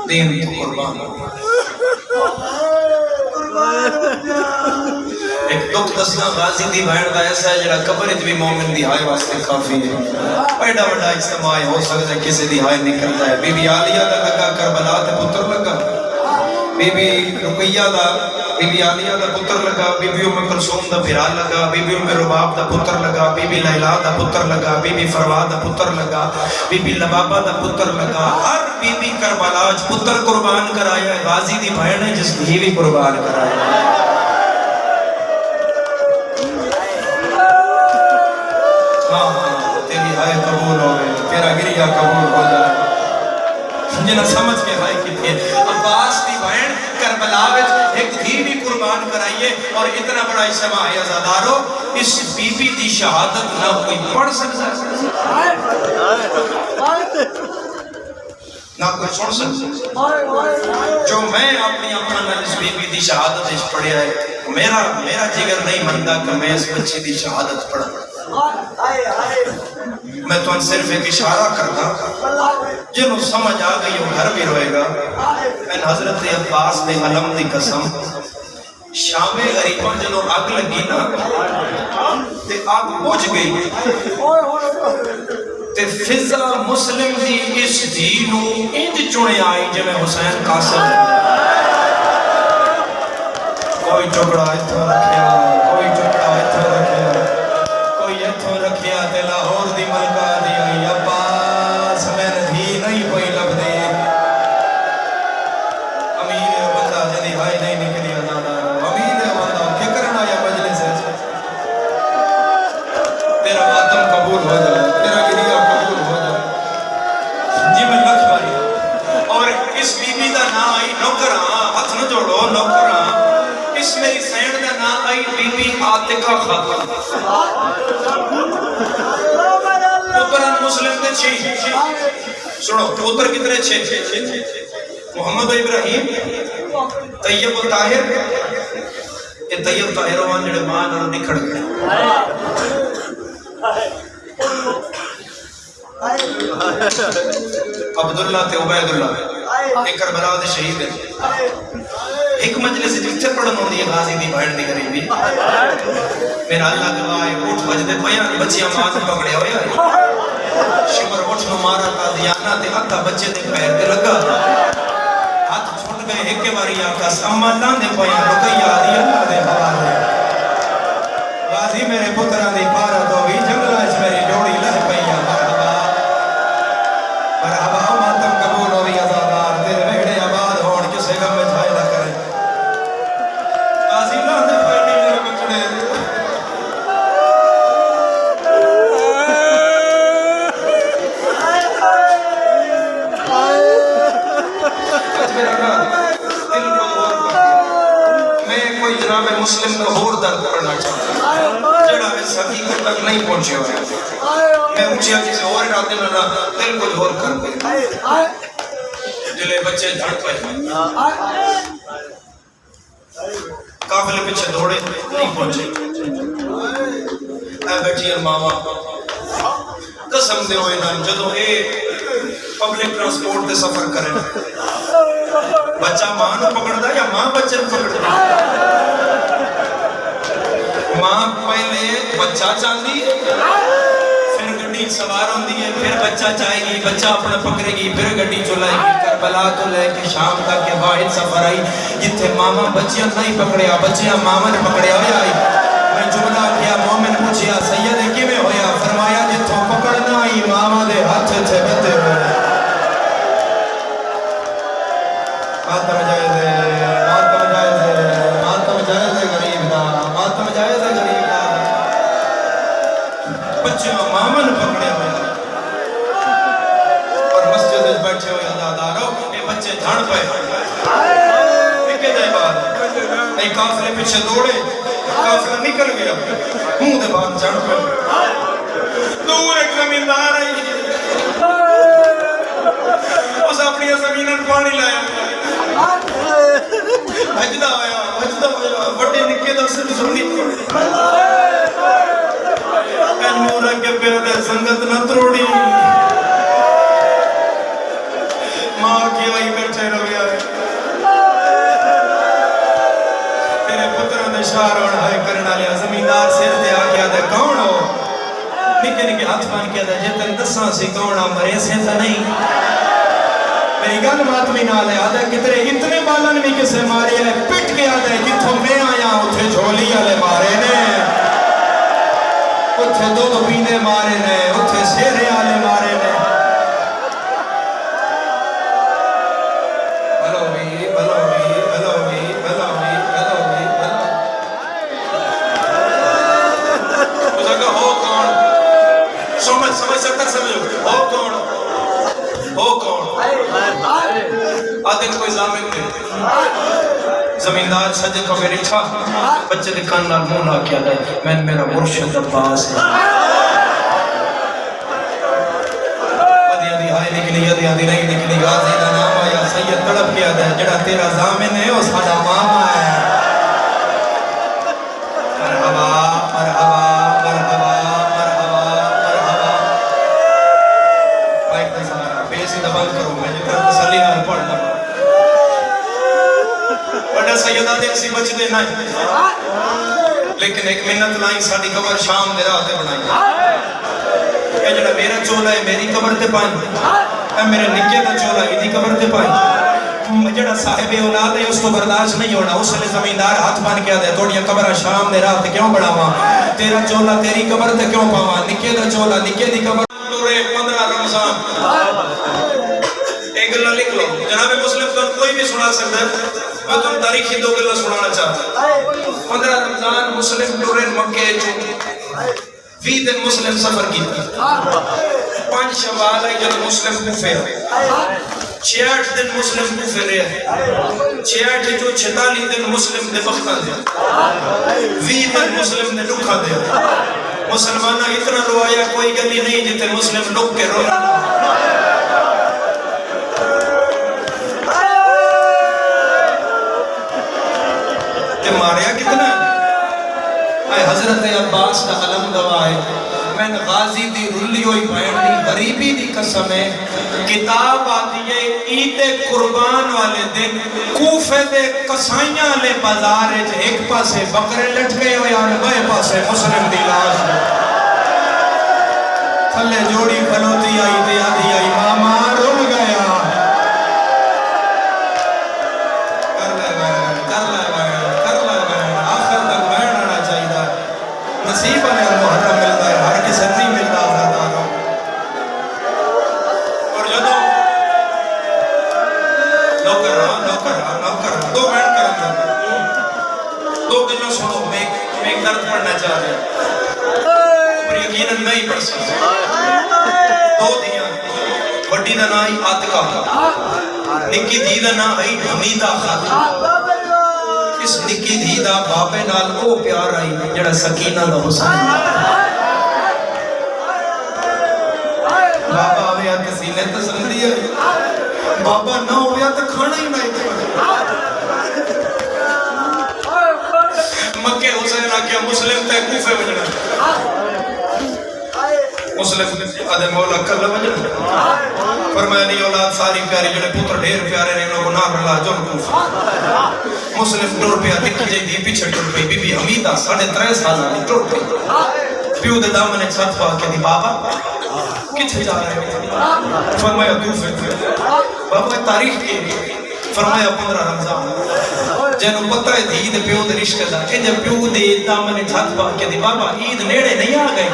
دین تو قربان ایک دکھ دسنا غازی دی بہن دا ایسا ہے جڑا قبر بھی مومن دی ہائے واسطے کافی ہے ایڈا بڑا اجتماع ہو سکتا ہے کسی دی ہائے نکلتا ہے بی بی عالیہ دا لگا کربلا تے پتر لگا بی بی رقیہ دا بی بی عالیہ دا پتر لگا بی بی ام کلثوم دا بھرا لگا بی بی ام رباب دا پتر لگا بی بی لیلا دا پتر لگا بی بی فروا دا پتر لگا بی بی لبابہ دا پتر لگا ہر بی بی کربلا پتر قربان کرایا ہے غازی دی بہن ہے جس کی بھی قربان کرایا ہے تیری ہائے قبول ہوئے تیرا گریہ قبول ہو جائے جنہاں سمجھ کے ہائے کتنی ہے عباس دی بہن کربلا وچ ایک دھی بھی قربان کرائیے اور اتنا بڑا اجتماع ہے عزادارو اس بی بی دی شہادت نہ کوئی پڑھ سکتا نہ کوئی سن سکتا جو میں اپنی اپنا اس بی بی دی شہادت اس پڑھیا ہے میرا جگر نہیں مندہ کہ میں اس بچی دی شہادت پڑھا میں تو ان صرف ایک اشارہ کرتا جنہوں سمجھ آ گئی وہ گھر بھی روئے گا میں حضرت عباس نے علم دی قسم شام غریبہ جنہوں آگ لگی نا تے آگ بوجھ گئی تے فضا مسلم دی اس دینوں انج چنے آئی جو میں حسین قاسم کوئی ٹکڑا اتھا رکھیا کوئی ٹکڑا اتھا رکھیا کوئی اتھا رکھیا تے لاہور دی ملکہ دی آئی عباس میں دھی نہیں کوئی لب دے امیر بندہ جنی بھائی نہیں نکلی ازادہ امیر بندہ کیا کرنا یا مجلس ہے تیرا ماتم قبول ہو جائے تیرا گریہ قبول ہو جائے جی میں لکھ باری اور اس بی بی دا نا آئی نوکران ہاتھ نہ جوڑو نوکران اس میری سینڈ دا نا آئی بی بی آتکا خاتم نوکران مسلم دے 6 سنو پوتر کتنے 6 محمد ابراہیم طیب و طاہر یہ طیب طاہر وہاں جڑے مان اور نکھڑ گئے عبداللہ تے عبید اللہ ایک کربلا دے شہید ہے ایک مجلس جتھے پڑھن ہوندی ہے غازی دی بہن دی غریبی میرا اللہ گواہ ہے اٹھ بجدے پیاں بچیاں ماں تے پکڑے ہوئے شمر اٹھ نو مارا قادیانہ تے ہتھا بچے دے پیر تے لگا ہاتھ چھوٹ گئے ایک باری آقا اما لاندے پیاں رقیہ دی اللہ دے حوالے غازی میرے پتران دی پارا تو بھی جنگلہ اس میری جوڑی لہ پیاں مرحبا ماتم قبول ہوئی عزادار تیرے بہڑے آباد ہون کسے گم میں جھائی نہ کرے غازی لاندے پیاں میرے بچڑے درد کرنا چاہتا جڑا اس حقیقت تک نہیں پہنچے ہوئے میں اونچیا کسی اور ارادے نہ دل کو جھول کر دے دلے بچے دھڑ پہ قافلے پیچھے دوڑے نہیں پہنچے اے بیٹھی ماما قسم دے ہوئے نا جدو اے پبلک ٹرانسپورٹ دے سفر کریں بچہ ماں نو پکڑ دا یا ماں بچے نو پکڑ دا ماں پہلے بچہ چاندی پھر گھڑی سوار ہوندی ہے پھر بچہ چاہے گی بچہ اپنا پکڑے گی پھر گھڑی چلائے گی کربلا تو لے کے شام تک کے واحد سفر آئی جتھے ماما بچیاں نہیں پکڑیا بچیاں ماما نے پکڑیا ہویا آئی میں جملہ کیا مومن پوچھیا سید کی میں ہویا فرمایا جتھوں پکڑنا آئی ماما دے ہاتھ تھے بتے ہوئے ماتم جائز ہے ماتم جائز ہے ماتم جائز ہے غریب دا ماتم جائز ہے غریب دا بچے ماما نے پکڑے ہوئے اور مسجد میں بیٹھے ہوئے ادادارو یہ بچے دھڑ پہ ایک دے بعد ایک قافلے پیچھے دوڑے قافلہ نکل گیا منہ دے بعد جھڑ پہ دور ایک زمیندار آئی اس اپنی زمینن پانی لائے بجدہ آیا بڑے نکے دا سے سنی اے نورہ کے پیادے سنگت نہ تروڑی ماں کی آئی بیٹھے رویا ہے تیرے پتروں نے شار اور ہائے کرنا لیا زمیندار سیر دے آگیا دے کون ہو نکے نکے ہاتھ بان کیا دے جتن دساں سے کون ہو مرے سے تھا نہیں میری گل ماتمی نہ لے آدھا کتنے اتنے بالن بھی کسے ماری ہے پٹ کے آدھا جتھوں میں آیا اتھے جھولی آلے مارے نے اتھے دو پینے مارے نے اتھے سیرے آلے مارے نے بلوی بلوی بلوی بلوی بلوی اس نے کہا ہو کون سمجھ سکتا سمجھو ہو کون ہو کون آدھے کوئی زامن نہیں زمیندار سجد کو میری چھا بچے دکھان نال مونا کیا دے میں میرا مرشد عباس ہے آدھی آئی نکلی آدھی نہیں نکلی غازی دا نام آیا سید تڑپ کیا دے جڑا تیرا زامن ہے اس ساڑا ماما ہے مرحبا مرحبا مرحبا مرحبا مرحبا بائک دا سارا پیسی دبال کروں میں جتنا تسلی نال پڑھ دبا بڑا سیدہ دے کسی بچ دے نہیں لیکن ایک منت لائیں ساڑی قبر شام دے راہ دے بنائی اے جڑا میرا چولا ہے میری قبر تے پائیں اے میرے نکے دا چولا ہے دی قبر تے پائیں جڑا صاحب اولاد ہے اس کو برداشت نہیں ہونا اس لئے زمیندار ہاتھ بان کیا دے توڑیا قبر شام دے راہ تے کیوں بڑھاواں تیرا چولا تیری قبر تے کیوں پاواں نکے دا چولا نکے دی قبر دورے 15 رمضان ایک گلہ لکھ لو جناب مسلم تو کوئی بھی سنا سکتا ہے میں تم تاریخی دو گلہ سنانا چاہتا ہوں 15 رمضان مسلم ٹورین مکے جو 20 دن مسلم سفر کی 5 شوال ہے جب مسلم کوفے 66 دن مسلم کوفے رہے 66 جو 46 دن مسلم دے بختہ دے 20 دن مسلم دے لکھا دے مسلمانہ اتنا روایا کوئی گلی نہیں جتے مسلم لک کے رو ماریا کتنا اے حضرت عباس کا علم گواہ ہے میں غازی دی رلی ہوئی بہن دی غریبی دی قسم ہے کتاب آتی ہے عید قربان والے دن کوفے دے قصائیاں لے بازار ایک پاسے بکرے لٹ گئے ہوئے آنے بائے پاسے مسلم دی لاش تھلے جوڑی کھلوتی آئی دے آدھی آئی ماما رول گیا نصیب ہے محرم ملتا ہے ہر کسی نہیں ملتا آزاداروں اور جدو نوکر 2 منٹ کرتا 2 گلوں سنو میں ایک درد پڑھنا چاہ رہا ہوں پر یقیناً نہیں پڑھ سکتا 2 دیاں وڈی دا نائی آتکا نکی دی دا نائی حمیدہ خاتون اس نکی دھی دا بابے نال او پیار آئی جڑا سکینہ دا حسین بابا ہویا تے سینے تسلی ہے بابا نہ ہویا تے کھانا ہی نہیں مکے حسین آکیا مسلم تے کوفے وجنا مسلم آدھے مولا کل وجنا فرمایا نہیں اولاد ساری پیاری جڑے پتر ڈھیر پیارے نے انہوں کو نہ رلا جو کوفہ مسلم ٹور پیا دکھی جائی دی پیچھے ٹور پئی بی بی حمیدہ 3.5 سال آنی ٹور پئی پیو دے دامنے چھت پا کے دی بابا کتھے جا رہے ہیں فرمایا کوفے بابا تاریخ کی فرمایا 15 رمضان جنہوں پتہ ہے عید پیو دے رشتہ دا کہ جب پیو دے دامنے چھت پا کے دی بابا عید نیڑے نہیں آ گئی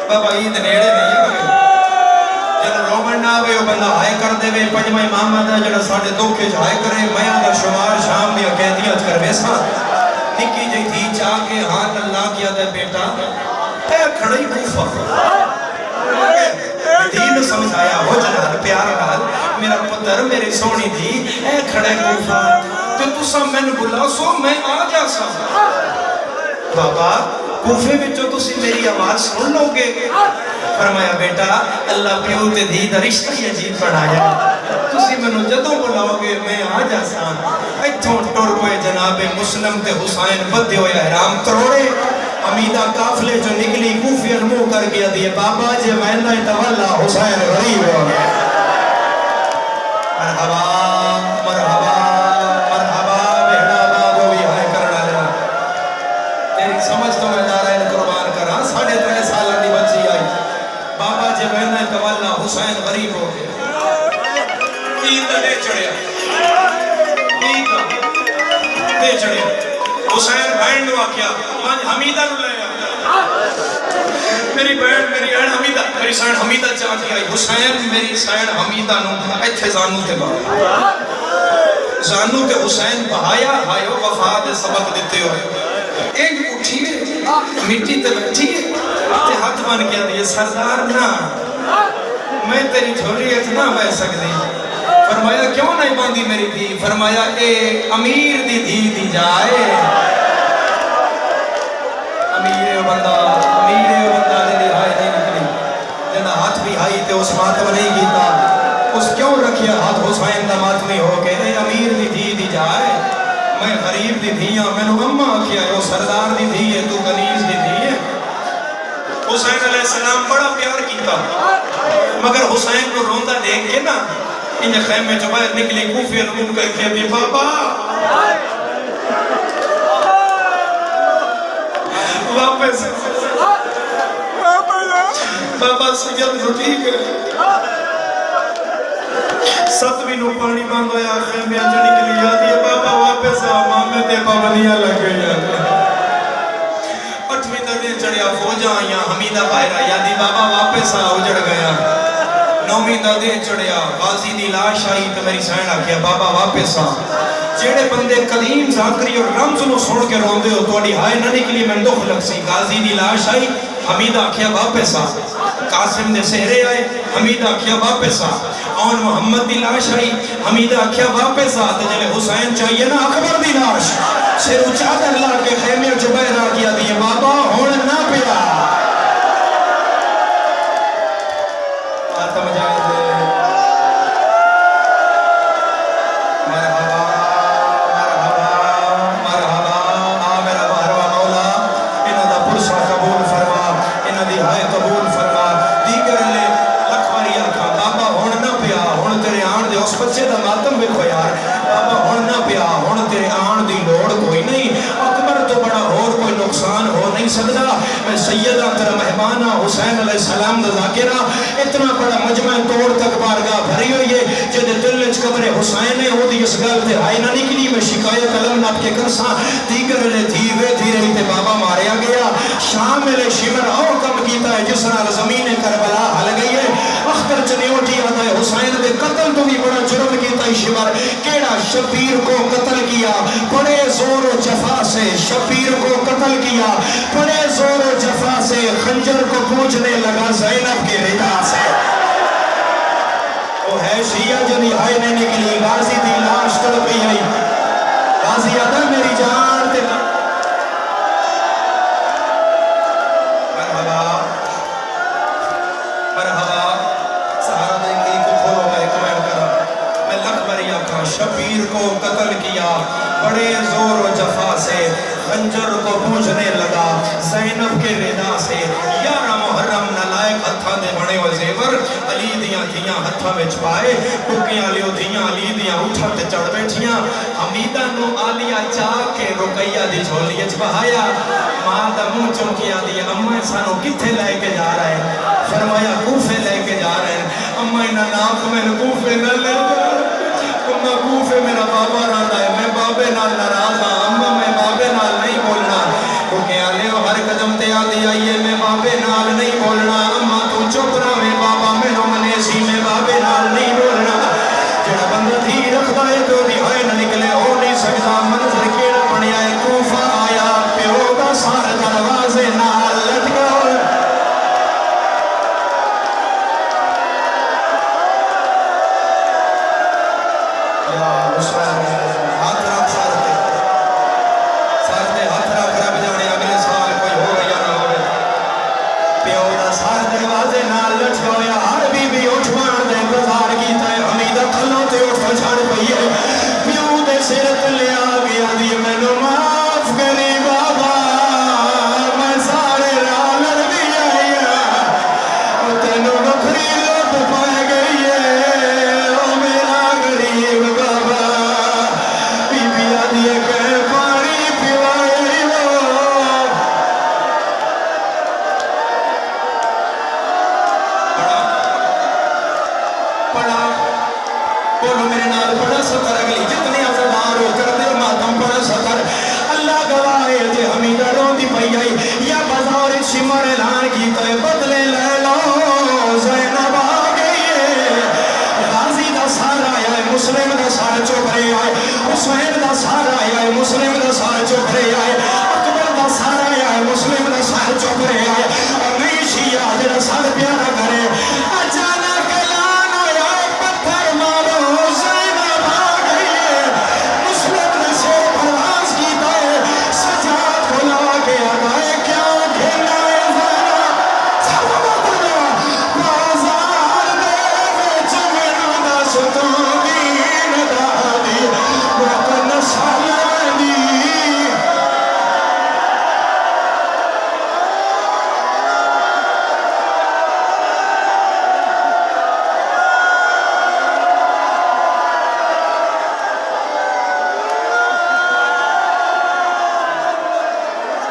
بابا عید نیڑے نہیں آ گئی جنہوں رومن نہ ہوئے وہ بندہ ہائے کر دے وے پنجمہ امامہ دا جنہوں ساڑھے دو کے جائے کرے میاں دا شمار شام دیا قیدیت کر ویسا نکی جی تھی چاہ کے ہاتھ اللہ کیا دے بیٹا اے کھڑی کوفہ دین سمجھایا ہو جنال پیار نال میرا پتر میری سونی تھی اے کھڑے کوفہ تو سب میں نے بلا سو میں آ جا سا بابا کوفے بچو تسی میری آواز سن لو گے فرمایا بیٹا اللہ پیو تے دی دا رشتہ ہی عجیب بڑھایا تسی میں نے جدوں بلاؤ گے میں آ جا سا ایتھوں ٹور پوئے جناب مسلم تے حسین بدے ہوئے احرام تروڑے حمیدہ قافلے جو نکلی کوفی المو کر گیا دیئے بابا جے وینہ تولا حسین غریب ہو گیا مرحبا مرحبا مرحبا بہنا باغو بھی ہائے کرنا لیا تیری سمجھ تو میں دارہ ان قربان کرا 3.5 سالہ دی بچی آئی بابا جے وینہ تولا حسین غریب ہو گیا عید دے چڑھیا عید دے چڑھیا حسین بہن نو آکیا حمیدہ نو لے میری بہن میری اہن حمیدہ میری سائن حمیدہ چاہتی آئی حسین میری سائن حمیدہ نو ایتھے زانو تے بایا زانو تے حسین بہایا ہائیو وفا دے سبق دیتے ہوئے ایک اٹھی مٹی تے بیٹھی تے ہاتھ بن گیا دیئے سردار نا میں تیری جھولی اتنا بہ سکتی فرمایا کیوں نہیں باندھی میری دھی فرمایا اے امیر دی دھی دی جائے امیر بندہ دی ہائی نہیں نکلی جنہ ہاتھ بھی ہائی تے اس ماتم نہیں گیتا اس کیوں رکھیا ہاتھ حسین دا ماتمی ہو کے اے امیر دی دھی دی جائے میں غریب دی دھیاں میں نے اممہ کیا ہے وہ سردار دی دھی ہے تو کنیز دی دھی ہے حسین علیہ السلام بڑا پیار کیتا مگر حسین کو روندہ دیکھ کے نا انہیں خیمے جو باہر نکلی کوفی علمون کر کے بھی بابا واپس بابا سید روٹی کے ستویں نو پانی باندھ ہویا خیمے چڑی کے لیا دیئے بابا واپس مامے تے پابندیاں لگ گئی 8ویں دردیں چڑھیا فوجاں آئیاں حمیدہ باہر آیا دی بابا واپس اجڑ گیا 9ویں دردیں چڑھیا غازی دی لاش آئی تو میری سائن آکیا بابا واپس جیڑے بندے قدیم ذاکری اور رمز نو سوڑ کے روندے ہو توڑی ہائے نہ نکلی میں دکھ لگ سی غازی دی لاش آئی حمیدہ آکیا واپس قاسم دے سہرے آئے حمیدہ آکیا واپس آن محمد دی لاش آئی حمیدہ آکیا واپس تو جلے حسین چاہیے نا اکبر دی لاش سر چادر لا کے خیمے جبیر آکیا دیئے بابا ہون نہ پیا آتم جائے دے بچے دا ماتم بکھو یار بابا ہون نہ پیا ہون تیرے آن دی لوڑ کوئی نہیں اکبر تو بڑا اور کوئی نقصان ہو نہیں سکتا میں سیدہ تیرا مہمانہ حسین علیہ السلام دا ذاکرہ اتنا بڑا مجمع توڑ تک بارگاہ بھری ہوئی ہے جدے دلچ قبر حسین ہے وہ دی اس گل تے آئی نہ نکلی میں شکایت علم نب کے کرساں دیگر لے دھیرے دھیرے تے بابا ماریا گیا شام لے شمر اور کم کیتا ہے جس نال زمین کربلا ہل گئی ہے اختر چنیوٹی آتا ہے حسین دے قتل تو بھی بڑا جرم کیتا ہے شمر کیڑا شبیر کو قتل کیا بڑے زور و جفا سے شبیر کو قتل کیا بڑے زور و جفا سے خنجر کو پوچھنے لگا زینب کے ردا سے وہ ہے شیعہ جنی ہائے نے نکلی غازی دی لاش تڑپی آئی غازی آدھا میری جان تے مرحبا مرحبا سہارا دے کی کو کھولو میں کمنٹ کرا میں لکھ بری آکھا شبیر کو قتل کیا بڑے زور و جفا سے خنجر کو پوجھنے لگا زینب کے ردا سے یارہ محرم نلائق ہتھا دے بڑے و زیور علی دیاں دھیاں ہتھا میں چھپائے ٹکیاں لیو دھیاں علی دیاں اٹھا تے چڑھ بیٹھیاں حمیدہ نو آلیا چاہ کے رقیہ دی جھولی بہایا ماں دا منہ چمکیاں دی اممہ سانو کتھے لے کے جا رہے ہیں فرمایا کوفے لے کے جا رہے ہیں اممہ انہا ناک میں کوفے نہ لے جا اممہ کوفے میرا بابا رہا ہے میں بابے نال ناراض ہاں اممہ میں بابے نال نہیں بولنا کیونکہ آلے ہر قدم تے آدھی آئیے میں بابے نال نہیں بولنا اممہ تو چپ رہا میں بابا میں نو منیسی میں بابے نال نہیں بولنا جڑا بندہ تھی رکھتا ہے تو دہائے نہ نکلے ہو نہیں سکتا منظر کیڑا بنیا ہے کوفہ آیا پیو دا سار دروازے نال لٹکا ہاتھ رکھ سارتے ہاتھ رکھ رب جانے اگلے سال کوئی ہو یا نہ ہوئے پیو دا سار دروازے نال لٹکا ہویا ہر بی بی اٹھوان دے انتظار کیتا ہے حمیدہ کھلوں تے اٹھو چھڑ پئیے پیو دے سرت لے آگیا دی میں نو معاف کری بابا میں سارے رالر بھی آئیا تینو نکھری لوٹ پائے گئی ہے او میرا غریب بابا بی بی آدھی کہ پانی پیوائی ہو پڑھا بولو میرے نال پڑھا سطر اگلی جتنی ازدار ہو کر دے ماتم پڑھا سطر اللہ گواہے جے حمیدہ رو دی پئی آئی یا بازار شمر اعلان کی تو بدلے لے لو زینب آ گئی ہے غازی دا سارا آیا ہے مسلم دا سارا چوبرے آئے حسین دا سارا آیا ہے مسلم دا سارا چوبرے آئے اکبر دا سارا آیا ہے مسلم دا سارا چوبرے آئے اور نہیں شیعہ جڑا سارا پیارا کرے اچانک اعلان آیا ہے پتھر مارو زینب آ گئی ہے مسلم نے سے پرواز کی دائے سجاد کھلا کے آگائے کیا کھیلنا ہے زینب سب بطنا بازار دے وچ میرا دا ستودین دا دی وطن سالہ دی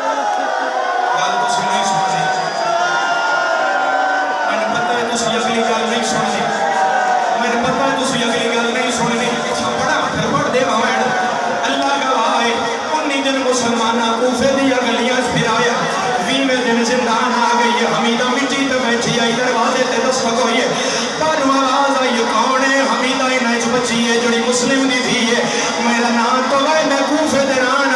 گل تسی نہیں سنی میں پتہ ہے تسی اگلی گل نہیں سننی میں پتہ ہے تسی اگلی گل نہیں سننی اچھا پڑھا پھر پڑھ دے بھاویں اللہ گواہ ہے 19 دن مسلمانہ کوفے دی گلیاں پھر آیا 20ویں دن زندان آ گئی ہے حمیدہ مٹی تے بیٹھی آئی دروازے تے دستک ہوئی ہے پر آواز آئی کون ہے حمیدہ انہیں بچی ہے جڑی مسلم دی تھی ہے میرا نام تو ہے میں کوفے دے ران